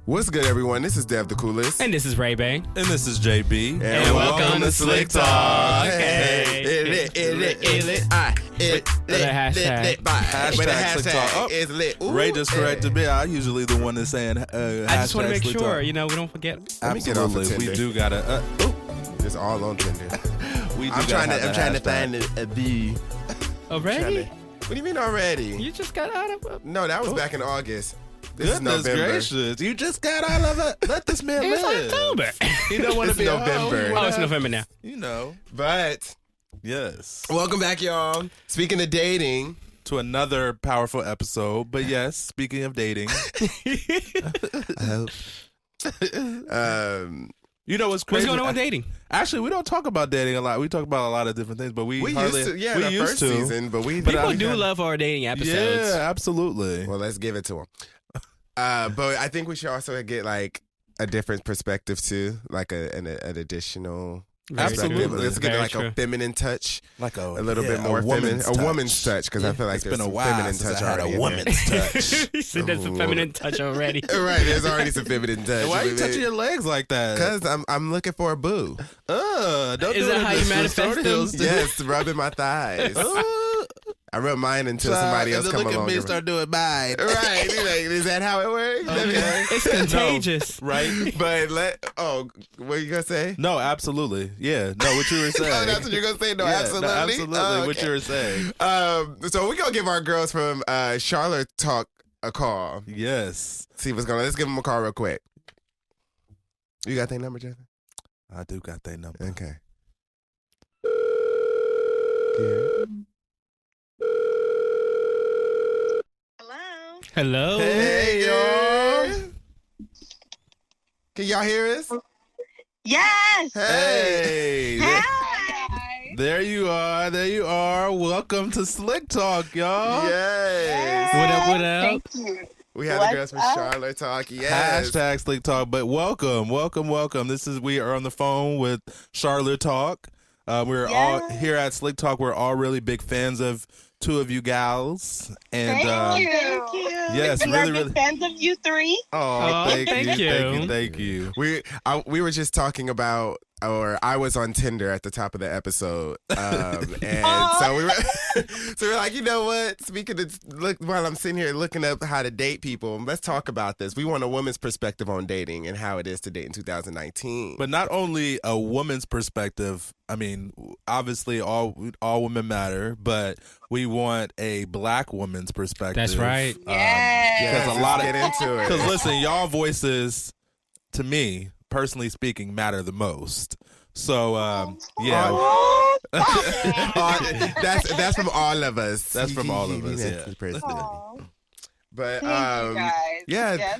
What's good, everyone? This is Dev the Coolest. And this is Ray Bang. And this is JB. And welcome to Slick Talk. Hey. Hashtag Slick Talk. Is lit. Ooh, Ray just corrected me. I'm usually the one that's saying I just want to make sure, we don't forget. Let me get off of Absolutely. Tinder. We do gotta. It's all on Tinder. We do I'm trying to find the. Already? What do you mean already? You just got out of No, that was back in August. This is Goodness November. gracious. You just got out of it. Let this man It's live. October. He don't want to It's be November. Oh, it's November now. You know. But Yes. welcome back, y'all. Speaking of dating. To another powerful episode. But yes, speaking of dating. You know what's crazy? What's going on with dating? Actually, we don't talk about dating a lot. We talk about a lot of different things, but we hardly, used to, yeah, we the used first to. season, but we People do love our dating episodes. Yeah, absolutely. Well, let's give it to them. But I think we should also get like a different perspective too, like an additional. Absolutely. Let's get Very like true. a feminine touch, Like a little bit more feminine, a woman's touch, because I feel like It's there's been a some while feminine since touch I had already a in woman's touch. He said there's a feminine touch already. there. Right, there's already some feminine touch. Why are you touching your legs like that? Because I'm looking for a boo. Don't Is do that it how in you the manifest them? tutorials. Yes, rubbing my thighs. I rub mine until somebody else come look along. at me and- start doing mine. Right, like, is that how it works? Okay. It's contagious. Right? But what you gonna say? No, absolutely. Yeah. No, what you were saying. Oh, that's what you're gonna say? No, Yeah, absolutely. absolutely. Oh, What okay. you were saying. So we're gonna give our girls from Charlotte Talk a call. Yes. See what's going on. Let's give them a call real quick. You got their number, Justin? I do got that number. Okay. Yeah. Hello. Hello. Hey, y'all. Can y'all hear us? Yes. Hey. Hi. There you are. There you are. Welcome to Slick Talk, y'all. Yes. What up, what up? Thank you. We have What's the girls from up? Charlotte Talk. Yes. Hashtag Slick Talk. But welcome. We are on the phone with Charlotte Talk. We're all here at Slick Talk. We're all really big fans of two of you gals. And Thank you. yes, we really, are really. big fans of you three. Oh, thank thank you. you. Thank you. Thank you. We were just talking about, or I was on Tinder at the top of the episode, and so we were like, you know what? Speaking of while I'm sitting here looking up how to date people, let's talk about this. We want a woman's perspective on dating and how it is to date in 2019. But not only a woman's perspective. I mean, obviously, all women matter, but we want a black woman's perspective. That's right. Yes. Because a lot of get into it. Because listen, y'all voices, to me personally speaking, matter the most. So yeah, That's from all of us. That's from all of us, yeah. Aw. But Thank you guys. yeah.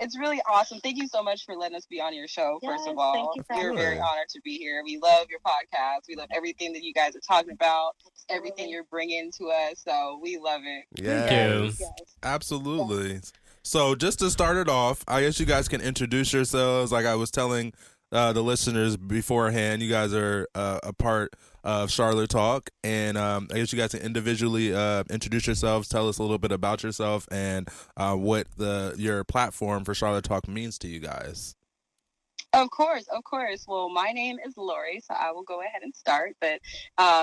It's really awesome. Thank you so much for letting us be on your show. First of Yes, all, thank you for we're having very me. honored to be here. We love your podcast. We love everything that you guys are talking about. Everything you're bringing to us. So we love it. Yes. you. absolutely. So just to start it off, I guess you guys can introduce yourselves. Like I was telling the listeners beforehand, you guys are a part of Charlotte Talk, and I guess you guys can individually introduce yourselves, tell us a little bit about yourself, and what your platform for Charlotte Talk means to you guys. Of course. Well, my name is Lori, so I will go ahead and start. But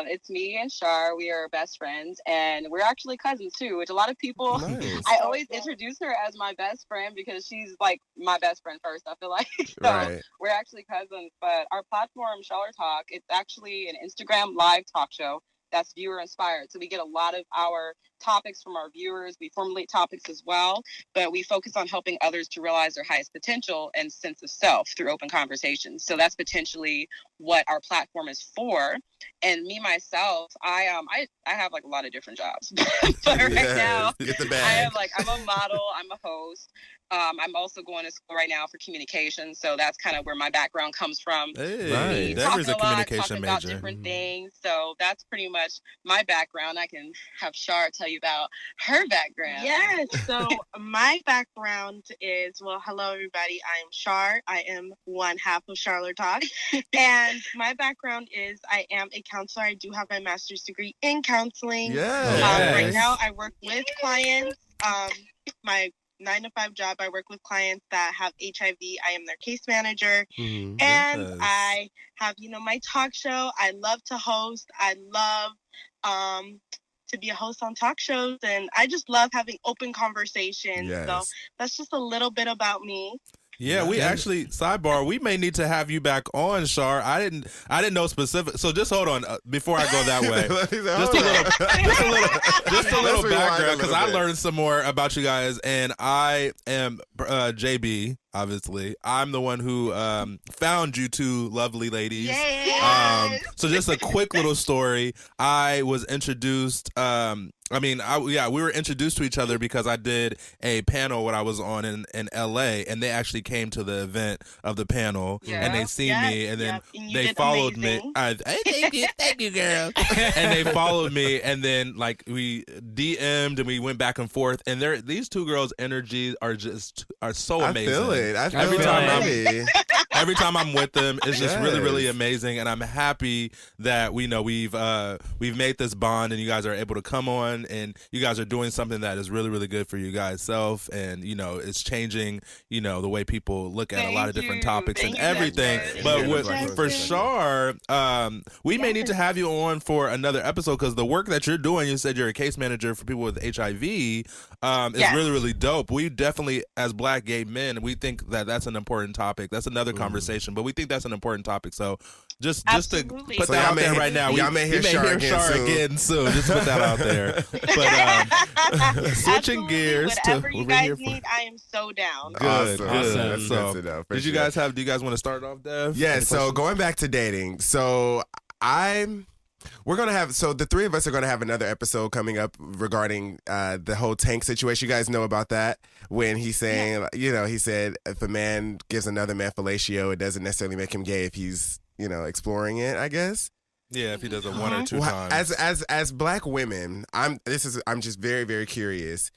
it's me and Shar. We are best friends, and we're actually cousins too, which a lot of people, Nice. I always introduce her as my best friend because she's like my best friend first, I feel like. So Right. we're actually cousins. But our platform, Charlotte Talk, it's actually an Instagram live talk show that's viewer inspired. So we get a lot of our topics from our viewers. We formulate topics as well, but we focus on helping others to realize their highest potential and sense of self through open conversations. So that's potentially what our platform is for. And me myself, I have like a lot of different jobs, but right Yes. now Get the bag. I'm a model, I'm a host. I'm also going to school right now for communication, so that's kind of where my background comes from. Hey, Right. Deborah's a Talking lot, communication talking about major. different things, so that's pretty much my background. I can have Shar tell you about her background. Yes. So my background is, well, hello everybody. I am Shar. I am one half of Charlotte Talk. And my background is I am a counselor. I do have my master's degree in counseling. Yes. Yes. Right now I work with clients. My 9-to-5 job. I work with clients that have HIV. I am their case manager. Mhm. And Yes. I have, my talk show. I love to host. I love to be a host on talk shows. And I just love having open conversations. So Yes. that's just a little bit about me. Yeah, we Yeah. actually sidebar. We may need to have you back on, Shar. I didn't know specific. So just hold on before I go that way. Just a little Let's rewind a background because little I bit. learned some more about you guys, and I am JB. Obviously, I'm the one who found you two lovely ladies. Yes. So just a quick little story. I was introduced. We were introduced to each other because I did a panel when I was on in LA, and they actually came to the event of the panel, and they seen me, and then And you they did followed amazing. me. Thank you, girl. And they followed me, and then like we DM'd and we went back and forth, and these two girls' energies are so I amazing. feel it. I feel Every it time already. Every time I'm with them, it's just really, really Yes. amazing, and I'm happy that we've made this bond, and you guys are able to come on, and you guys are doing something that is really, really good for you guys self, and it's changing, the way people look at a lot of different topics and everything. Jackson. But Jackson. for Shar, we may need to have you on for another episode because the work that you're doing, you said you're a case manager for people with HIV, is Yes. really, really dope. We definitely, as Black gay men, we think that that's an important topic. That's another conversation, but we think that's an important topic. So just to Absolutely. put So that y'all out may there hear- right now, y'all may hear we may Shar hear again Shar soon. again soon. Just put that out there. But switching Absolutely. gears Whatever to you we're guys here for- need, I am so down. Good, Awesome. good. That's So, good to know, for do you sure. guys want to start off, Dev? Yeah, Any so questions? going back to dating. So the three of us are gonna have another episode coming up regarding the whole Tank situation. You guys know about that when he's saying, he said if a man gives another man fellatio, it doesn't necessarily make him gay if he's, exploring it, I guess. Yeah, if he does it one or two Well, times. as Black women, I'm just very, very curious.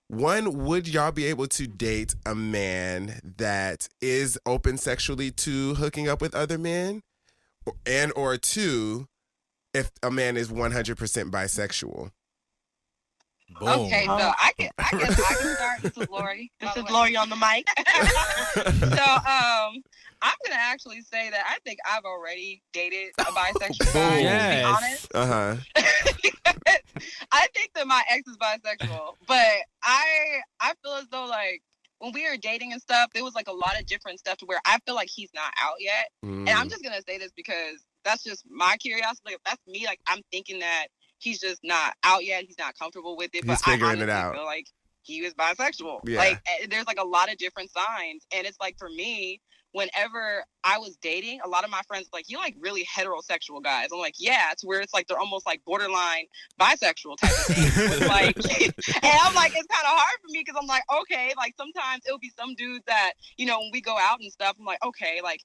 One, would y'all be able to date a man that is open sexually to hooking up with other men? Or two, if a man is 100% bisexual? Boom. Okay, so I guess I can start. This is Lori. This by the is way. Lori on the mic. So I'm gonna actually say that I think I've already dated a bisexual guy. Yes. To be honest, Uh-huh. I think that my ex is bisexual, but I feel as though like when we were dating and stuff, there was like a lot of different stuff to where I feel like he's not out yet. Mm. And I'm just gonna say this because that's just my curiosity. Like, that's me. Like I'm thinking that he's just not out yet. He's not comfortable with it. He's But figuring I it honestly out. feel like he was bisexual. Yeah. Like there's like a lot of different signs, and it's like for me, whenever I was dating, a lot of my friends were like, you like really heterosexual guys. I'm like, yeah, it's where it's like they're almost like borderline bisexual type of thing. It's like, and I'm like, it's kind of hard for me because I'm like, okay, like sometimes it'll be some dudes that, when we go out and stuff, I'm like, okay, like,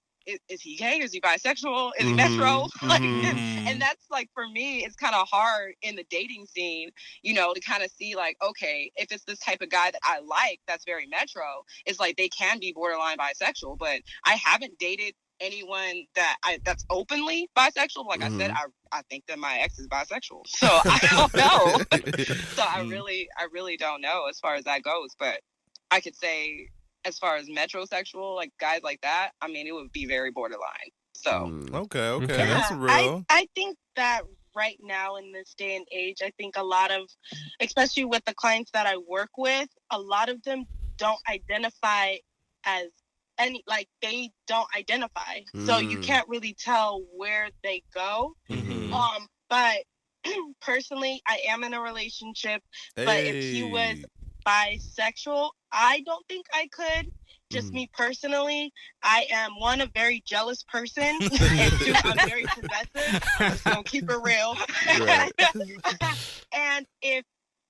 is he gay? Is he bisexual? Is he metro? Like, and that's like, for me, it's kind of hard in the dating scene, to kind of see like, okay, if it's this type of guy that I like, that's very metro, it's like they can be borderline bisexual, but I haven't dated anyone that's openly bisexual. Like I said, I think that my ex is bisexual, so I don't know. So I really don't know as far as that goes, but I could say as far as metrosexual, like guys like that, I mean, it would be very borderline. So Okay, Yeah. that's real. I think that right now in this day and age, I think a lot of, especially with the clients that I work with, a lot of them don't identify as they don't identify. So you can't really tell where they go. But personally, I am in a relationship, but if he was bisexual, I don't think I could. Just me personally, I am a very jealous person, and two, I'm very possessive. I'm just gonna keep it real. Right. And if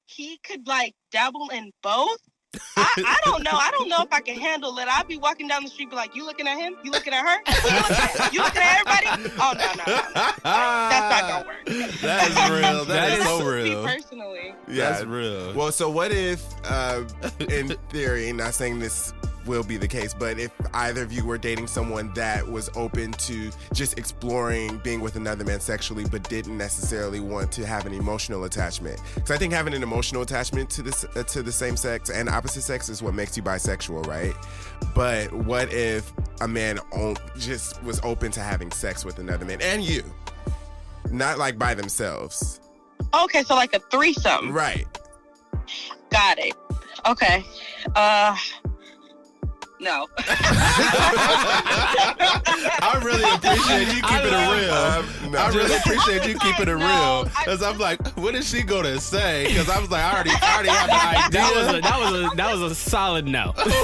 he could dabble in both, I don't know. I don't know if I can handle it. I'd be walking down the street, be like, "You looking at him? You looking at her? Who you looking at? You looking at everybody? Oh no. That's not gonna work." That is real. That is That's so just me real. personally. Yeah. That's real. Well, so what if, in theory, not saying this will be the case, but if either of you were dating someone that was open to just exploring being with another man sexually, but didn't necessarily want to have an emotional attachment, because I think having an emotional attachment to the same sex and opposite sex is what makes you bisexual, right? But what if a man just was open to having sex with another man and you, not like by themselves? Okay, so like a threesome. Right. Got it. Okay. No. I really appreciate you keeping it real. No. I really appreciate you keeping it No, real, because I'm like, what is she gonna say? Because I was like, I already have an idea. That was a solid no. That was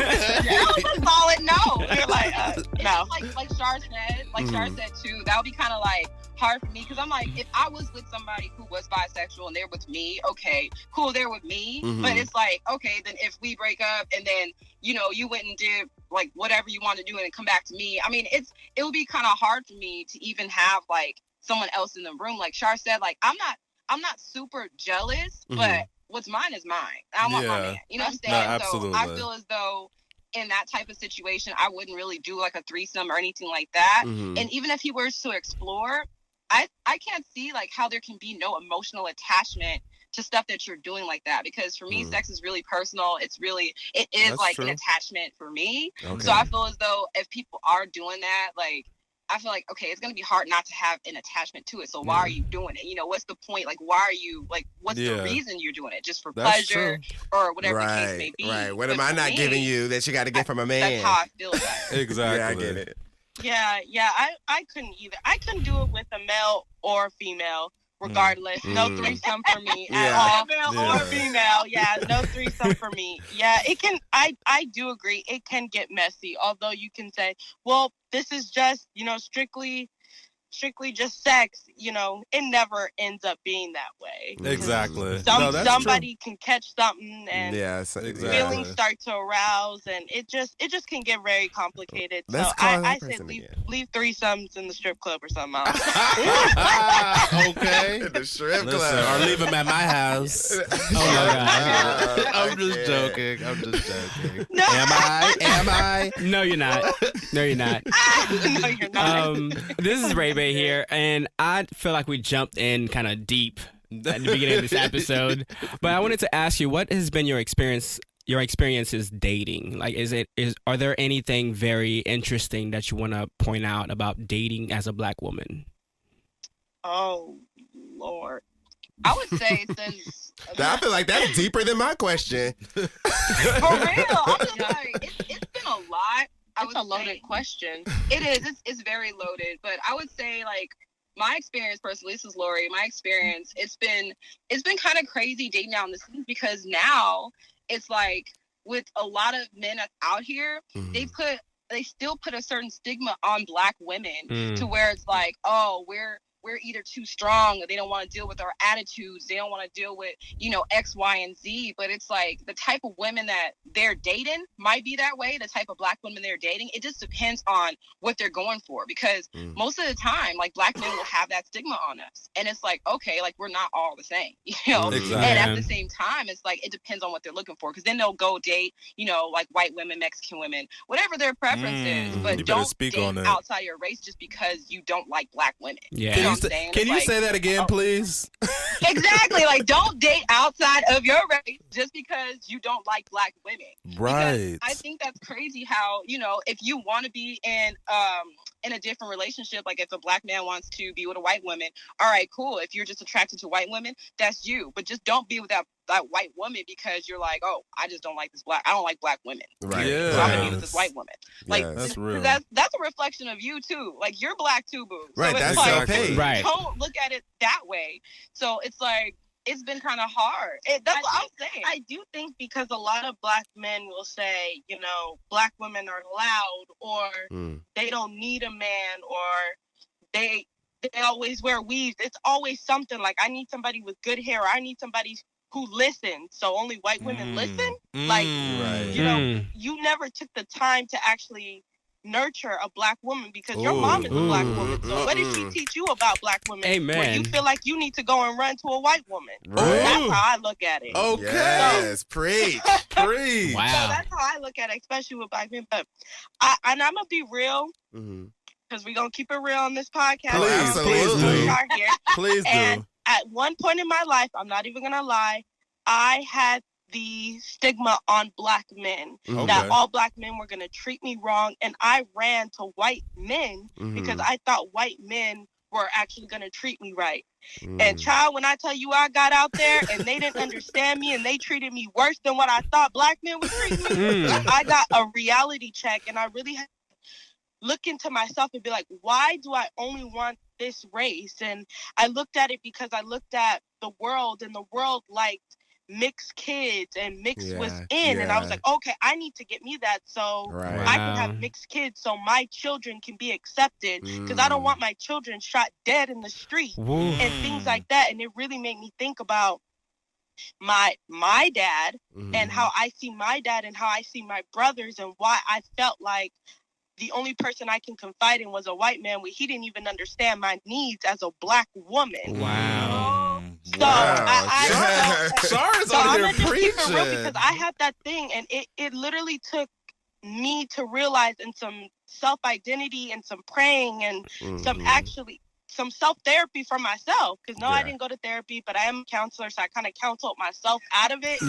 a solid no. You're like, no. Like Shar said, Shar said too, that would be kind of like hard for me, because I'm like, if I was with somebody who was bisexual and they're with me, okay, cool, they're with me. But it's like, okay, then if we break up and then, you know, you went and did like whatever you want to do and then come back to me, I mean, it would be kind of hard for me to even have like someone else in the room. Like Shar said, like I'm not super jealous, but what's mine is mine. I want my man. You know what I'm saying? No, absolutely. So I feel as though in that type of situation, I wouldn't really do like a threesome or anything like that. And even if he were to explore, I can't see like how there can be no emotional attachment to stuff that you're doing like that, because for me, sex is really personal. It is That's like true. an attachment for me. Okay. So I feel as though if people are doing that, like I feel like, okay, it's going to be hard not to have an attachment to it. So why are you doing it? You know, what's the point? Like, why are you like, what's the reason you're doing it? Just for That's pleasure or whatever the case may be. Right. What But am I for not me, giving you that you got to get from a man? That's how I feel about it. Exactly. Yeah, I get it. Yeah, I couldn't either. I couldn't do it with a male or female, regardless. No threesome for me at all. Male or female, no threesome for me. Yeah, it can. I do agree. It can get messy. Although you can say, well, this is just, you know, strictly just sex, you know, it never ends up being that way. Exactly. Somebody can catch something and Exactly. feelings start to arouse, and it just can get very complicated. Let's so call that I person say again. leave threesomes in the strip club or something. Okay. The strip Listen, club. or leave him at my house. Oh my God. I'm just joking. No. Am I? No, you're not. No, you're not. No, you're not. This is Ray Bay here, and I feel like we jumped in kind of deep at the beginning of this episode. But I wanted to ask you, what has been your experiences dating? Like, are there anything very interesting that you want to point out about dating as a Black woman? Oh, Lord. I would say since I feel like that's deeper than my question. for real, I'm just like, it's been a lot. It's a loaded question. It is. It's very loaded. But I would say, like, my experience personally, this is Lori, my experience, it's been kind of crazy dating out in the scene, because now it's like with a lot of men out here, they still put a certain stigma on Black women to where it's like, oh, we're either too strong, or they don't want to deal with our attitudes, they don't want to deal with, you know, X, Y, and Z. But it's like the type of women that they're dating might be that way, the type of Black women they're dating. It just depends on what they're going for, because most of the time, like, Black men will have that stigma on us, and it's like, okay, like, we're not all the same, you know. Exactly. And at the same time, it's like it depends on what they're looking for, because then they'll go date, you know, like white women, Mexican women, whatever their preference is, but You better don't speak date on it. outside your race just because you don't like Black women. Yeah. You know what I'm saying? Can It's you like, say that again, please? exactly, like, don't date outside of your race just because you don't like Black women. Right. Because I think that's crazy how, you know, if you want to be in a different relationship, like if a Black man wants to be with a white woman, all right, cool. If you're just attracted to white women, that's you. But just don't be with that white woman because you're like, oh, I just don't like I don't like Black women. Right. Yeah. So I'm gonna be with this white woman. Like, Yes. That's real. That's a reflection of you too. Like, you're Black too, boo. So Right, it's that's like, okay. Right. don't look at it that way. So it's like, it's been kind of hard. That's what I'm saying. I do think, because a lot of Black men will say, you know, Black women are loud, or they don't need a man, or they always wear weaves. It's always something like, I need somebody with good hair, or I need somebody who listens. So only white women listen. Like, Right. you know, you never took the time to actually nurture a black woman because your mom is a black woman. So what did she teach you about black women? Amen. Where you feel like you need to go and run to a white woman. Right. That's how I look at it. Okay. Yes, preach. Preach. Wow. So that's how I look at it, especially with black men. But I'm gonna be real because we're gonna keep it real on this podcast. Please do. Here. Please do. And at one point in my life, I'm not even gonna lie, I had the stigma on black men that all black men were gonna treat me wrong, and I ran to white men because I thought white men were actually gonna treat me right. And child, when I tell you I got out there and they didn't understand me and they treated me worse than what I thought black men would treat me, I got a reality check, and I really had to look into myself and be like, why do I only want this race? And I looked at it because I looked at the world, and the world liked mixed kids, and mixed was in, and I was like, okay, I need to get me that so I can have mixed kids so my children can be accepted, because I don't want my children shot dead in the street and things like that. And it really made me think about my dad and how I see my dad and how I see my brothers, and why I felt like the only person I can confide in was a white man where he didn't even understand my needs as a black woman. Wow. So Shar's so on I'm here gonna just keep it real preaching. because I had that thing, and it literally took me to realize, and some self-identity and some praying and some self-therapy for myself, because I didn't go to therapy, but I am a counselor, so I kind of counseled myself out of it.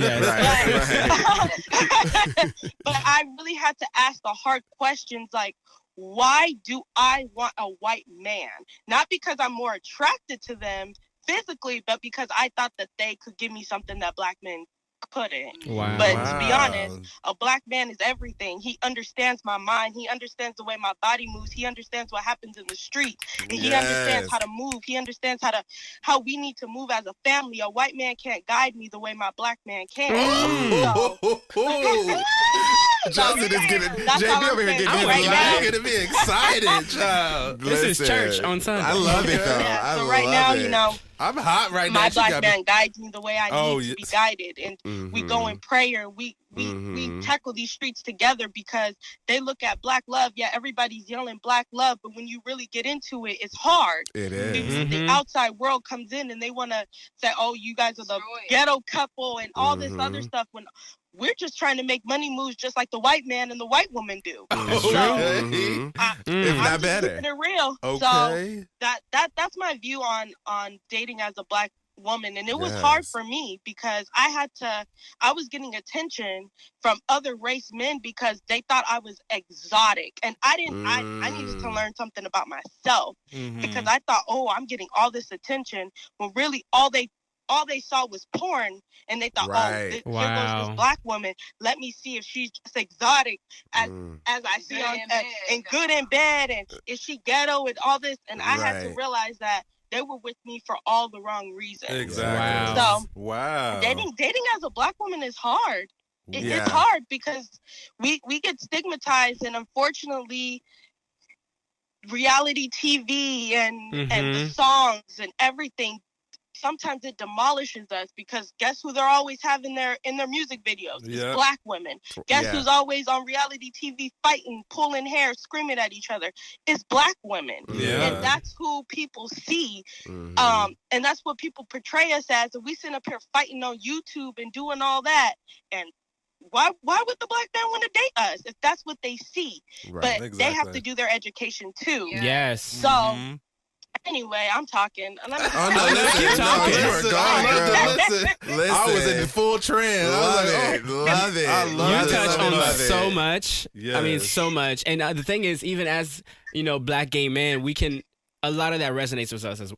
But I really had to ask the hard questions like, why do I want a white man? Not because I'm more attracted to them physically, but because I thought that they could give me something that black men couldn't. Wow. But to be honest, a black man is everything. He understands my mind. He understands the way my body moves. He understands what happens in the street. And he understands how to move. He understands how we need to move as a family. A white man can't guide me the way my black man can. Justin is getting JB over here getting You're gonna be excited, child. This is church on Sunday. I love it though. Yeah, so I right love now, it. you know, I'm hot right now. my black man guides me the way I need to be guided, and Mm-hmm. we go in prayer. We tackle these streets together because they look at black love. Yeah, everybody's yelling black love, but when you really get into it, it's hard. It is. Because the outside world comes in and they want to say, "Oh, you guys are the ghetto couple," and all this other stuff. When we're just trying to make money moves, just like the white man and the white woman do. That's So, true. If I'm not just better. keeping it real. Okay. So that's my view on dating as a black woman, and it was hard for me because I was getting attention from other race men because they thought I was exotic, and I didn't. I needed to learn something about myself because I thought, oh, I'm getting all this attention when really all they saw was porn, and they thought, here goes this black woman. Let me see if she's just exotic as I see on and good in bed, and is she ghetto and all this. And I had to realize that they were with me for all the wrong reasons. Exactly. So dating as a black woman is hard. It's hard because we get stigmatized, and unfortunately, reality TV and the songs and everything, sometimes it demolishes us, because guess who they're always having in their music videos? It's black women. Guess who's always on reality TV fighting, pulling hair, screaming at each other? It's black women. And that's who people see. And that's what people portray us as. And we sit up here fighting on YouTube and doing all that. And why would the black man want to date us if that's what they see? But they have to do their education too. Yes. So anyway, I'm talking. You were gone, girl. Listen. I was in the full trend. Love it. Love it. I love You it. touch on love so it. much. I mean, so much. And the thing is, even as black gay men, we can. A lot of that resonates with us as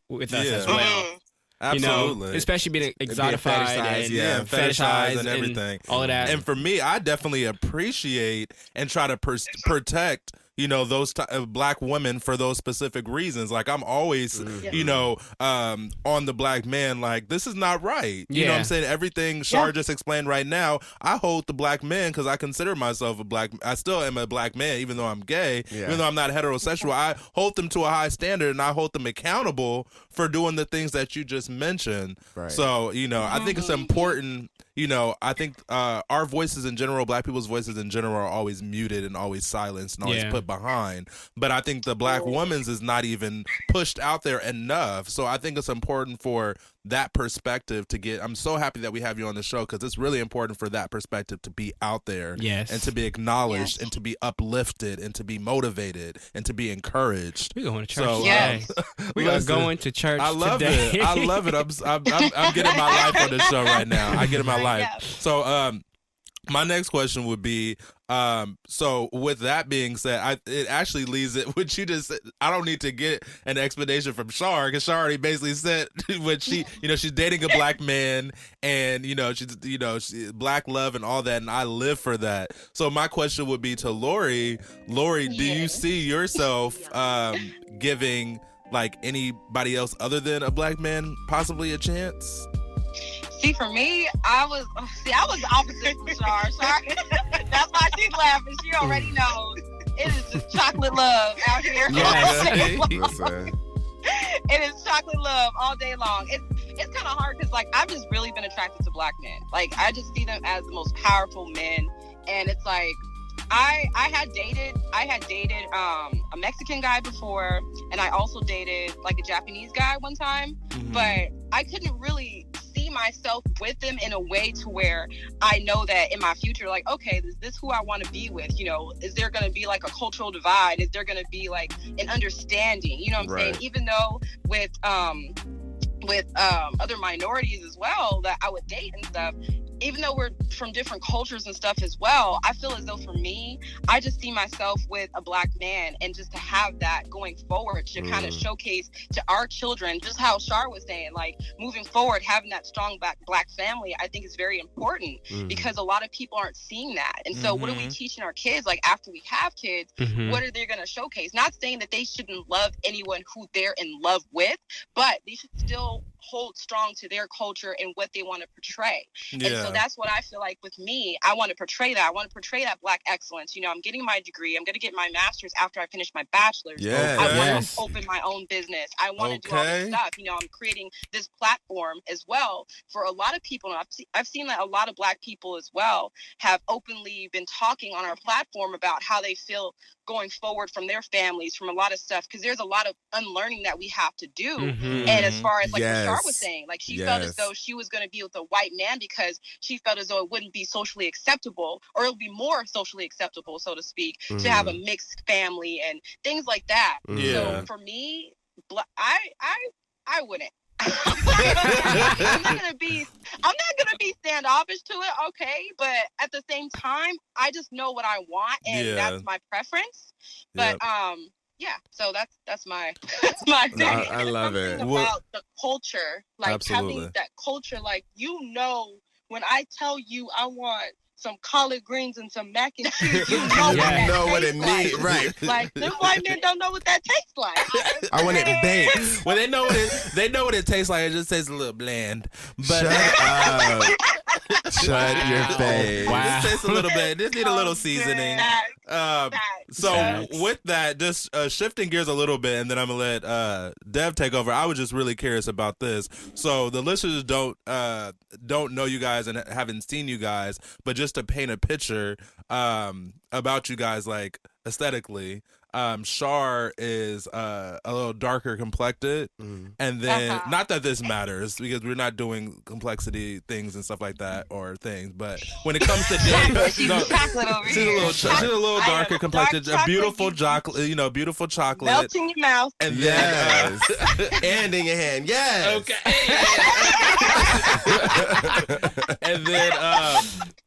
well. Absolutely. Especially being exotified and fetishized and everything. All of that. And for me, I definitely appreciate and try to protect those black women for those specific reasons. Like, I'm always, on the black man, like, this is not right. You know what I'm saying? Everything Shar just explained right now, I hold the black man because I consider myself I still am a black man, even though I'm gay, even though I'm not heterosexual. I hold them to a high standard, and I hold them accountable for doing the things that you just mentioned. Right. So, I think it's important, I think our voices in general, Black people's voices in general, are always muted and always silenced and always put behind. But I think the Black woman's is not even pushed out there enough. So I think it's important for that perspective to get. I'm so happy that we have you on the show, because it's really important for that perspective to be out there, and to be acknowledged, and to be uplifted, and to be motivated, and to be encouraged. We're going to church. So, Yes. We are going to church. I love today. it. I love it. I'm getting my life on this show right now. I get in my life. So my next question would be, so with that being said, it actually leads it. What you just said, I don't need to get an explanation from Shar, because Shar already basically said when she's dating a Black man, and she's Black love and all that, and I live for that. So my question would be to Lori. Lori, do you see yourself giving like anybody else other than a Black man possibly a chance? See, for me, I was the opposite from Shar. That's why she's laughing. She already knows. It is just chocolate love out here. Listen. It is chocolate love all day long. It's kind of hard because, like, I've just really been attracted to Black men. Like, I just see them as the most powerful men, and it's like, I had dated a Mexican guy before, and I also dated like a Japanese guy one time, but I couldn't really see myself with them in a way to where I know that in my future, like, okay, is this who I want to be with? Is there going to be like a cultural divide? Is there going to be like an understanding? You know what I'm saying? Even though with other minorities as well that I would date and stuff, even though we're from different cultures and stuff as well, I feel as though for me, I just see myself with a Black man, and just to have that going forward to kind of showcase to our children, just how Shar was saying, like, moving forward, having that strong Black family, I think is very important, because a lot of people aren't seeing that. And so what are we teaching our kids? Like, after we have kids, what are they going to showcase? Not saying that they shouldn't love anyone who they're in love with, but they should still hold strong to their culture and what they want to portray. And so that's what I feel like with me. I want to portray that. I want to portray that Black excellence. I'm getting my degree. I'm going to get my master's after I finish my bachelor's. I want to open my own business. I want to do all this stuff. I'm creating this platform as well for a lot of people. And I've seen that a lot of Black people as well have openly been talking on our platform about how they feel going forward from their families, from a lot of stuff, because there's a lot of unlearning that we have to do. And as far as like what Shar was saying, like, she felt as though she was going to be with a white man because she felt as though it wouldn't be socially acceptable, or it would be more socially acceptable, so to speak, to have a mixed family and things like that. So for me, I wouldn't. I'm not gonna be standoffish to it, okay, but at the same time, I just know what I want, and that's my preference. But so that's my thing. I love it. About the culture, like Absolutely. having that culture, like, when I tell you I want some collard greens and some mac and cheese, you know what it needs, right? Like, them white men don't know what that tastes like. I want it baked. Well, they know what it tastes like. It just tastes a little bland. But Shut up. Shut your face. Wow. Just tastes a little bit. Just need a little seasoning. So with that, just shifting gears a little bit, and then I'm gonna let Dev take over. I was just really curious about this. So the listeners don't know you guys and haven't seen you guys, but just to paint a picture about you guys, like, aesthetically, Shar is a little darker complected, and then not that this matters because we're not doing complexity things and stuff like that or things, but when it comes to dating, she's chocolate over here. She's a little darker complected, a beautiful chocolate, beautiful chocolate, melt in your mouth, and then and in your hand, and then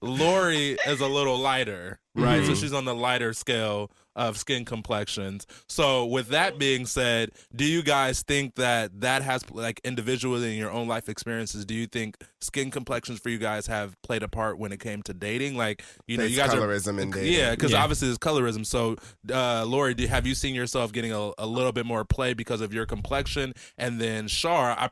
Lori is a little lighter, right? So she's on the lighter scale of skin complexions. So with that being said, do you guys think that has, like, individually in your own life experiences, do you think skin complexions for you guys have played a part when it came to dating? Like, you guys colorism in dating. Yeah, because obviously there's colorism. So Lori, have you seen yourself getting a little bit more play because of your complexion? And then Shar, I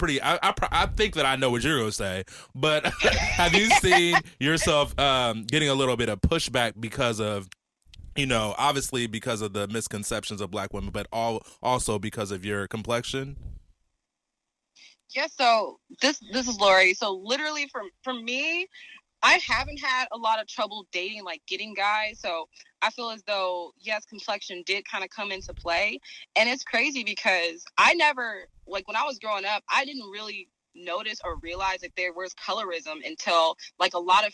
think that I know what you're gonna say, but have you seen yourself getting a little bit of pushback because of, obviously because of the misconceptions of Black women, but also because of your complexion? Yeah, so this is Lori. So literally from me, I haven't had a lot of trouble dating, like getting guys. So I feel as though, yes, complexion did kind of come into play. And it's crazy because I never, like when I was growing up, I didn't really notice or realize that there was colorism until like a lot of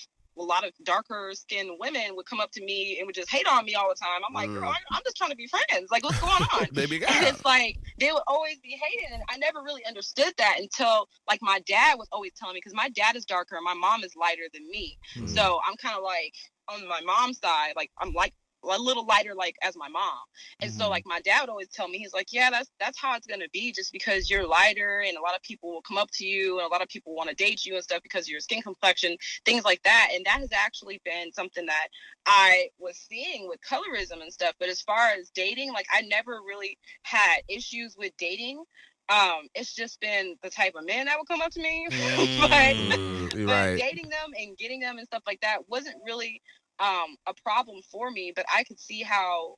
darker skinned women would come up to me and would just hate on me all the time. I'm like, girl, I'm just trying to be friends. Like, what's going on? Baby girl. And it's like they would always be hated, and I never really understood that until like my dad was always telling me, because my dad is darker and my mom is lighter than me. So I'm kind of like on my mom's side, like I'm like a little lighter like as my mom. And so like my dad would always tell me, he's like, yeah, that's how it's gonna be, just because you're lighter and a lot of people will come up to you and a lot of people want to date you and stuff because of your skin complexion, things like that. And that has actually been something that I was seeing with colorism and stuff. But as far as dating, like I never really had issues with dating. It's just been the type of men that would come up to me. But dating them and getting them and stuff like that wasn't really a problem for me, but I could see how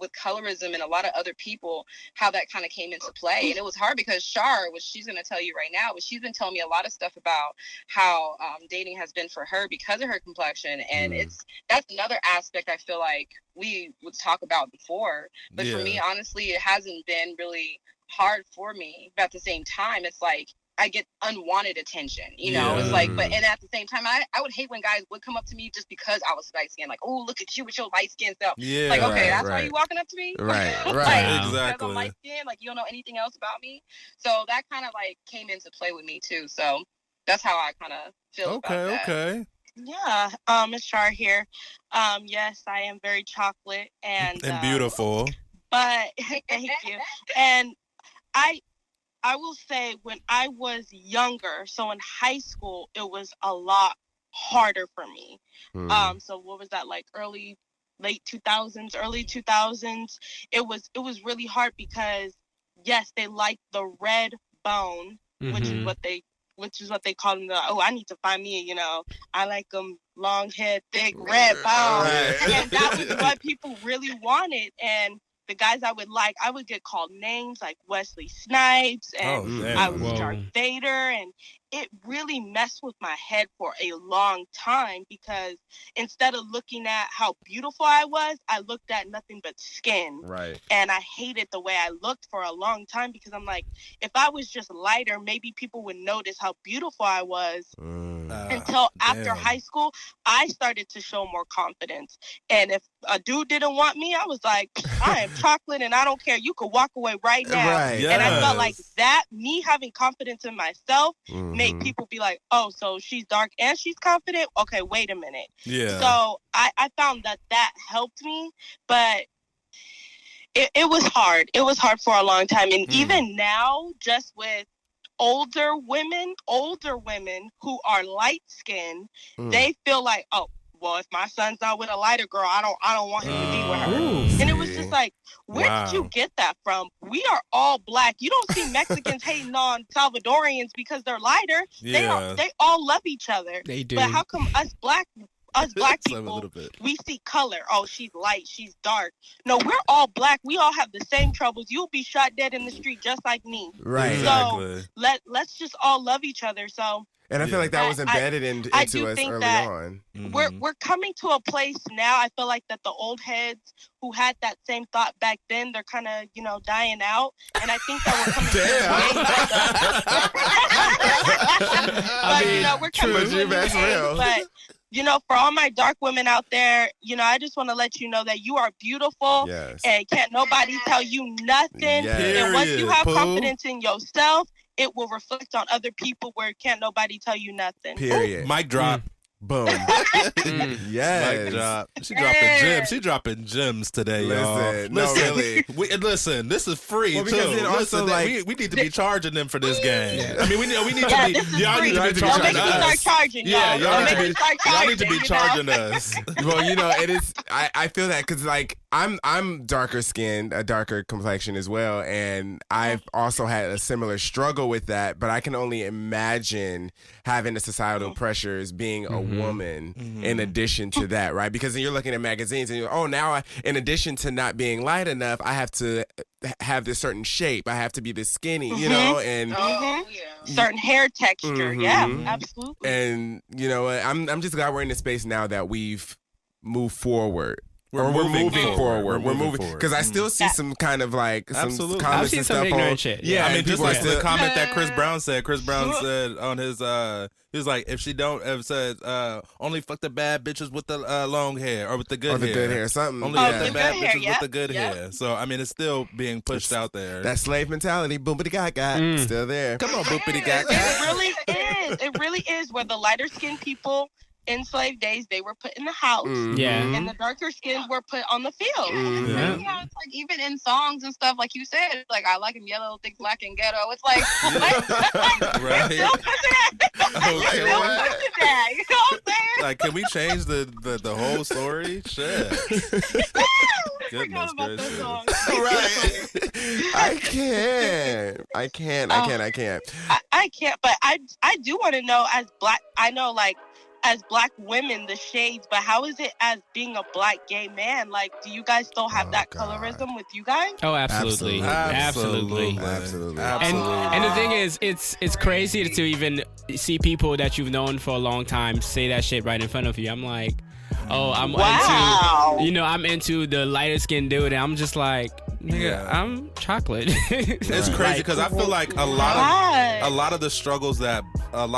with colorism and a lot of other people, how that kind of came into play. And it was hard because Shar, which she's going to tell you right now, but she's been telling me a lot of stuff about how dating has been for her because of her complexion. And that's another aspect I feel like we would talk about before. But for me, honestly, it hasn't been really hard for me. But at the same time, it's like I get unwanted attention, you know. It's like, but and at the same time, I would hate when guys would come up to me just because I was light skinned, like, oh, look at you with your light skin stuff. Yeah, like, okay, that's why you walking up to me, right? Like, exactly. because I'm light skinned, like you don't know anything else about me. So that kind of like came into play with me too. So that's how I kind of feel about that. Okay. Yeah, Miss Char here. Yes, I am very chocolate and beautiful. But thank you. And I will say when I was younger, so in high school, it was a lot harder for me. So what was that, like late 2000s, early 2000s? It was really hard because yes, they like the red bone, which is what they call them. I need to find me, you know, I like them long head, thick, red bone. And that was what people really wanted. And the guys I would get called names like Wesley Snipes, and I was Darth Vader, and it really messed with my head for a long time because instead of looking at how beautiful I was, I looked at nothing but skin. Right. And I hated the way I looked for a long time because I'm like, if I was just lighter, maybe people would notice how beautiful I was. Until after high school, I started to show more confidence. And if a dude didn't want me, I was like, I am chocolate and I don't care. You could walk away right now. Right. And I felt like that, me having confidence in myself, made people be like, oh, so she's dark and she's confident? Okay, wait a minute. Yeah. So I found that helped me, but it was hard. It was hard for a long time. And even now, just with older women who are light skinned, they feel like, oh, well, if my son's not with a lighter girl, I don't want him to be with her. And it was just like, where did you get that from? We are all black. You don't see Mexicans hating on Salvadorians because they're lighter. Yeah. They all love each other. They do. But how come us black people, we see color? Oh, she's light, she's dark. No, we're all black. We all have the same troubles. You'll be shot dead in the street just like me. Right. Exactly. So let's just all love each other. So. And I feel like that was embedded into us early on. We're coming to a place now. I feel like that the old heads who had that same thought back then, they're kind of, you know, dying out. And I think that we're coming to a place. But, you know, for all my dark women out there, you know, I just want to let you know that you are beautiful. Yes. And can't nobody tell you nothing. Yes. And once you have confidence in yourself, it will reflect on other people where can't nobody tell you nothing. Period. Mic drop. Boom. Yes. Mic drop. She dropping gems. She dropping gems today, y'all. Listen, this is free too. Listen, we need to be charging them for this game. Yeah. I mean, we need to be. Y'all need to be charging us. Yeah, y'all need to be charging us. Well, you know, it is. I feel that because like I'm darker skinned, a darker complexion as well, and I've also had a similar struggle with that. But I can only imagine having the societal pressures, being a woman in addition to that, right? Because then you're looking at magazines and you're, now in addition to not being light enough, I have to have this certain shape. I have to be this skinny, you know, and certain hair texture. Yeah, absolutely. And you know, I'm just glad we're in a space now that we've moved forward. We're moving forward. We're moving because I still see some kind of like some Absolutely. comments I've seen and some stuff ignorant on. shit. Yeah, I mean, and just people like are the still, comment that Chris Brown said. Chris Brown said on his, he was like, if she don't, said, only fuck the bad bitches with the long hair or with the good or hair. the good hair, something. Only yeah. the bad good hair, bitches with the good hair. So, I mean, it's still being pushed out there. That slave mentality, boomity gaga, still there. Come on, boopity gaga. It really is. It really is. Where the lighter skinned people in slave days, they were put in the house. Yeah. And the darker skins were put on the field. Yeah. Yeah, it's like even in songs and stuff, like you said, it's like I like him yellow, thick, black, and ghetto. It's like, Right. Still pushing that. Okay, Still what? pushing that. You know what I'm saying? Like, can we change the whole story? Shit. Goodness Forgot about that gracious. song. Right. I can't. I can't, but I do want to know as black, I know like as black women, the shades, but how is it as being a black gay man? Like, do you guys still have that God. colorism with you guys? Oh, absolutely. Absolutely. Absolutely. And the thing is, it's crazy to even see people that you've known for a long time say that shit right in front of you. I'm like, Wow. I'm into the lighter skinned dude, and I'm just like, nigga, Yeah. I'm chocolate. It's crazy because I feel like a lot of the struggles that I'm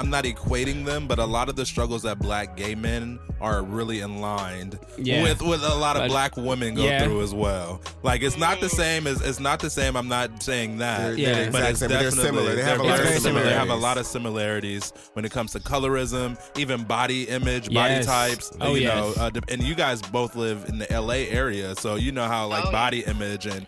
not equating them, but a lot of the struggles that black gay men are really in line with a lot of black women go through as well. Like it's not the same I'm not saying that. They're But it's exact same, but they're definitely similar. They have a they're lot of very similar. They have a similarities. lot of similarities when it comes to colorism, even body image, body Yes. types. Oh, you yes. know, and you guys both live in the LA area, so you know how like body image and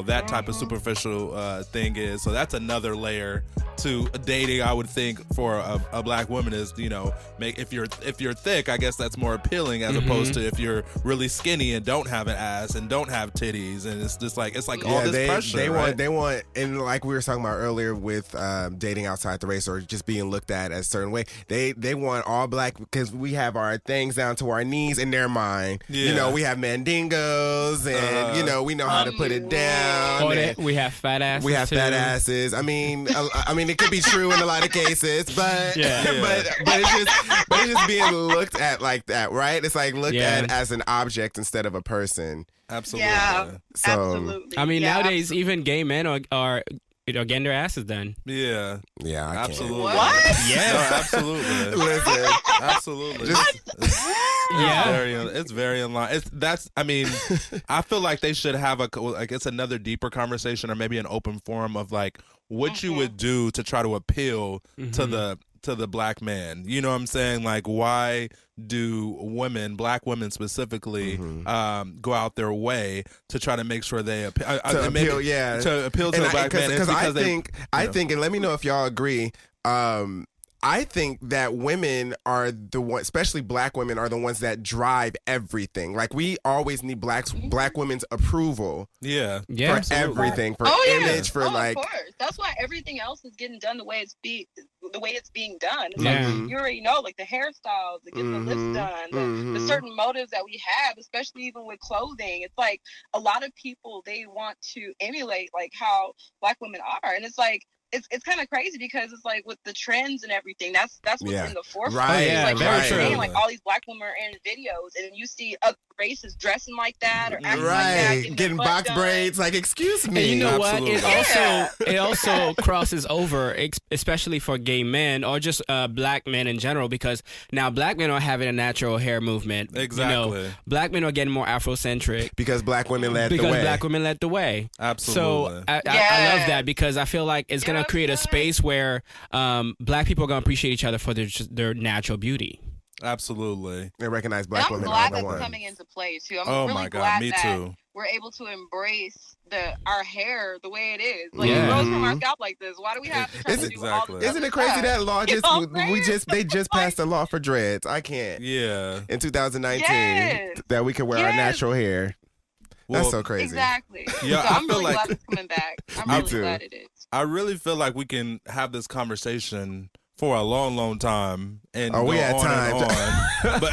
that type of superficial thing is. So that's another layer to dating, I would think, for a black woman is if you're thick, I guess that's more appealing as opposed to if you're really skinny and don't have an ass and don't have titties, and it's just like all this pressure. They want, and like we were talking about earlier with dating outside the race or just being looked at a certain way. They want all black because we have our things down to our knees in their mind. Yeah. We have mandingos, and we know how to put it down. Or and we have fat asses. we have too. fat asses. I mean, it could be true in a lot of cases, but but it's just being looked at like that, right? It's like looked at as an object instead of a person. Absolutely. Yeah, So absolutely. I mean, Yeah, nowadays even gay men are getting their asses done. Yeah. yeah, I Absolutely. What? Yeah. No, absolutely. Listen, Absolutely. Yeah. It's very in line. I feel like they should have it's another deeper conversation or maybe an open forum of like what you would do to try to appeal to the black man. You know what I'm saying? Like, why do black women specifically, go out their way to try to make sure they appeal to the black man? Because I think, and let me know if y'all agree. I think that women are the ones, especially black women, are the ones that drive everything. Like we always need black women's approval. Yeah, Yeah. For absolutely. everything, for Oh, yeah. image, for Of like. course. That's why everything else is getting done the way it's being done. It's Yeah. like you already know, like the hairstyles, the getting the lips done, the certain motives that we have, especially even with clothing. It's like a lot of people, they want to emulate like how black women are, and it's like. It's kind of crazy because it's like with the trends and everything, that's what's in the forefront. Right, It's like very you're true. seeing like all these black women are in videos, and you see other races dressing like that or acting like that, Right, their getting butt box done. braids. Like, excuse me. And you know Absolutely. what? It also crosses over, especially for gay men or just black men in general, because now black men are having a natural hair movement. Exactly. Black men are getting more Afrocentric because black women led the way. because black women led the way. Absolutely. So I love that because I feel like it's gonna create a space where black people are gonna appreciate each other for their natural beauty. Absolutely. They recognize And black I'm women glad are the that's ones. coming into play too. I'm Oh really my God, glad me that too. we're able to embrace our hair the way it is. Like Yeah. it grows from our scalp like this. Why do we have to try to do all Exactly. this Isn't other it crazy stuff? that law You just know what I'm saying? they just passed a law for dreads? I can't. Yeah. In 2019, Yes. that we can wear our Yes. natural hair. Well, That's so crazy. Exactly. Yeah, so I I'm feel really like- glad it's coming back. I'm Me really too. glad it is. I really feel like we can have this conversation for a long, long time. And we go had on time. and on. but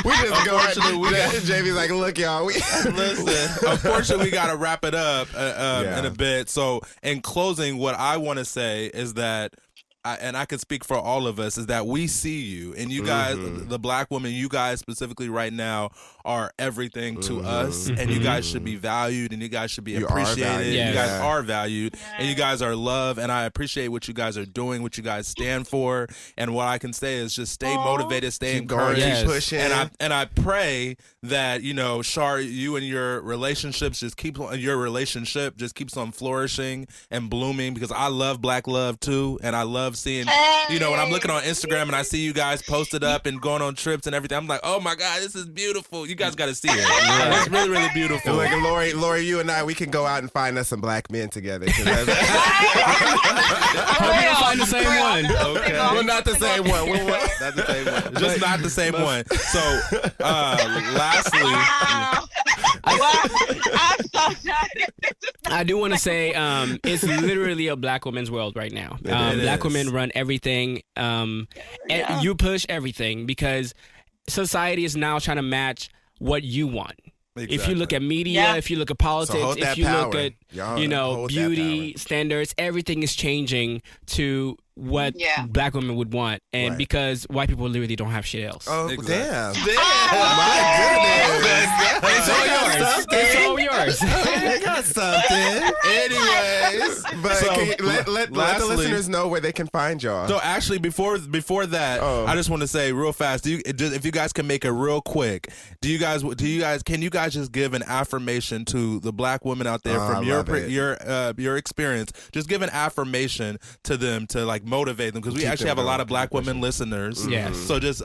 We just go unfortunately, JB's like, look, y'all. Listen, unfortunately, we got to wrap it up in a bit. So, in closing, what I want to say is that, and I can speak for all of us, is that we see you, and you guys, the Black women, you guys specifically right now are everything to us, and you guys should be valued, and you guys should be appreciated. You guys are valued, and you guys are loved, and I appreciate what you guys are doing, what you guys stand for, and what I can say is just stay motivated, stay encouraged, keep pushing, and I pray that, you know, Shar, you and your relationships just keeps on flourishing and blooming, because I love Black love too, and I love seeing, you know, when I'm looking on Instagram and I see you guys posted up and going on trips and everything, I'm like, oh my God, this is beautiful. You guys got to see it. It's really, really beautiful. Like Lori, you and I, we can go out and find us some Black men together. Hope you don't find the same one. Okay. We're not the same one. Not the same one. Just not the same one. So, lastly, I'm so sorry. I do want to say it's literally a Black woman's world right now. Black women run everything. You push everything because society is now trying to match what you want. Exactly. If you look at media, if you look at politics, if you look at beauty standards, everything is changing to what Black women would want, and because white people literally don't have shit else. Oh, damn. My goodness. It's all yours. You got something. Anyways, but so, can you let the listeners know where they can find y'all. So actually, before that, I just want to say real fast, if you guys can make it real quick, can you guys just give an affirmation to the Black women out there from your experience? Just give an affirmation to them to like motivate them, because we actually have a lot of Black women listeners. Yes. So just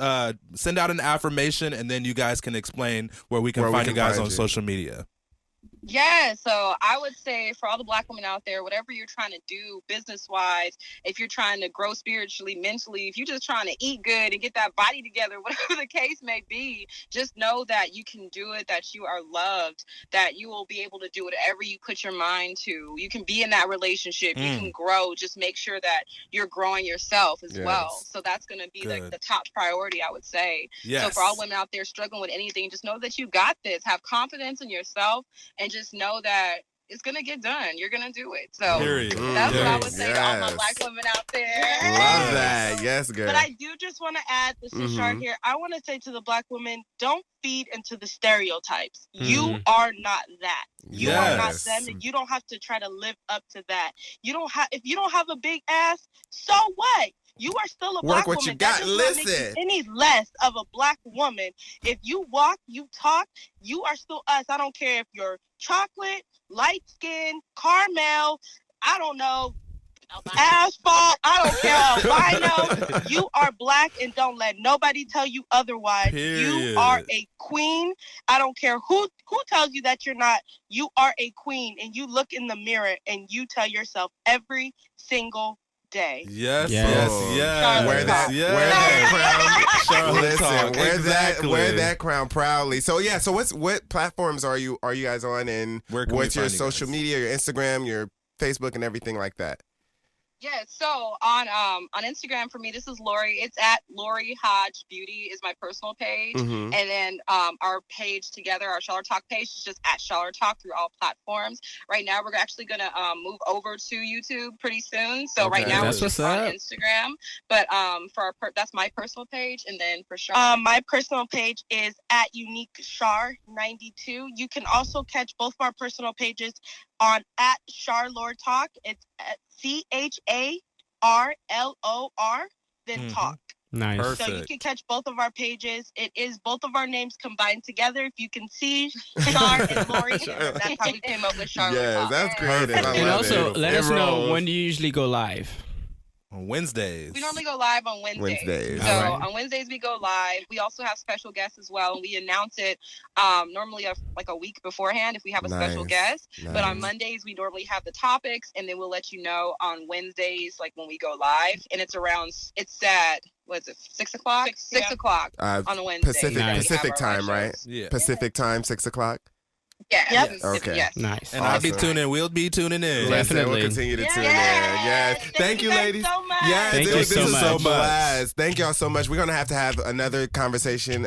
send out an affirmation, and then you guys can explain where we can find you guys on social media. Yeah, so I would say for all the Black women out there, whatever you're trying to do business-wise, if you're trying to grow spiritually, mentally, if you're just trying to eat good and get that body together, whatever the case may be, just know that you can do it, that you are loved, that you will be able to do whatever you put your mind to. You can be in that relationship. You can grow. Just make sure that you're growing yourself as well. So that's going to be like the top priority, I would say. Yes. So for all women out there struggling with anything, just know that you got this. Have confidence in yourself, and just know that it's gonna get done. You're gonna do it. So that's what I would say to all my Black women out there. Love that. Yes, girl. But I do just want to add, this is Shar here. I want to say to the Black women, don't feed into the stereotypes. You are not that. You are not them, and you don't have to try to live up to that. If you don't have a big ass, so what? You are still a Black woman. Work what you got. That does not make you any less of a Black woman. If you walk, you talk, you are still us. I don't care if you're chocolate, light skin, caramel, I don't know, asphalt, I don't care, albino. You are Black, and don't let nobody tell you otherwise. Period. You are a queen. I don't care who tells you that you're not. You are a queen, and you look in the mirror and you tell yourself every single day. Yes. Wear that crown. Listen, wear that crown proudly. So what platforms are you guys on, and what's your social media, your Instagram, your Facebook, and everything like that? Yeah, so on Instagram for me, this is Lori. It's at Lori Hodge Beauty is my personal page. And then our page together, our Charlotte Talk page, is just at Charlotte Talk through all platforms. Right now, we're actually going to move over to YouTube pretty soon. So right now, we're just on Instagram. But that's my personal page. And then for Char, my personal page is at Unique Char 92. You can also catch both of our personal pages on at Charlotte Talk. It's at CHARLOR, then Talk. Nice. Perfect. So you can catch both of our pages. It is both of our names combined together. If you can see Char and Lori, that's how we came up with Charlotte Talk. That's great. And also, let us know, when do you usually go live? On Wednesdays. We normally go live on Wednesdays. So on Wednesdays we go live. We also have special guests as well, and we announce it normally like a week beforehand if we have a special guest. But on Mondays we normally have the topics, and then we'll let you know on Wednesdays, like when we go live. And it's at what is it, 6 o'clock? 6 o'clock on a Wednesday. Pacific time, right? Yeah. Pacific time, 6 o'clock. Yes. Yep. Okay. Yes. Nice. And I'll be Awesome. tuning. We'll be tuning in. Listen, we'll Definitely. continue to tune in. Yes. Yes. Thank you, guys ladies. so much. Yes, Thank you this so is much. a blast. Thank y'all so much. We're going to have another conversation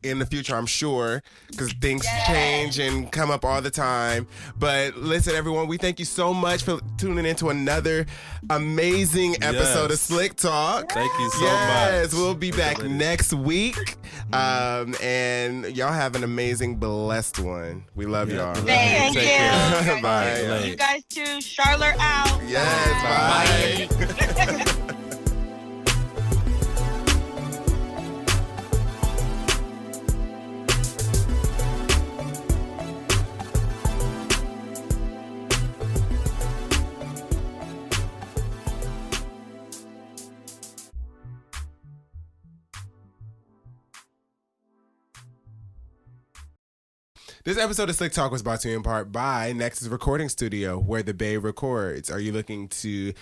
in the future, I'm sure, because things change and come up all the time. But listen, everyone, we thank you so much for tuning into another amazing episode of Yes. Slick Talk. Thank you so Yes, much. we'll be Thank you, back ladies. next week. And y'all have an amazing, blessed one. We love y'all. Thank Take you. care. Bye. You guys too. Charlotte out. Yes, bye. This episode of Slick Talk was brought to you in part by Nexus Recording Studio, where the Bay records. Are you looking to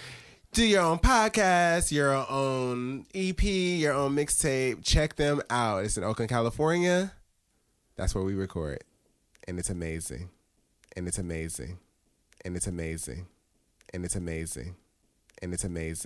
do your own podcast, your own EP, your own mixtape? Check them out. It's in Oakland, California. That's where we record. And it's amazing. And it's amazing. And it's amazing. And it's amazing. And it's amazing.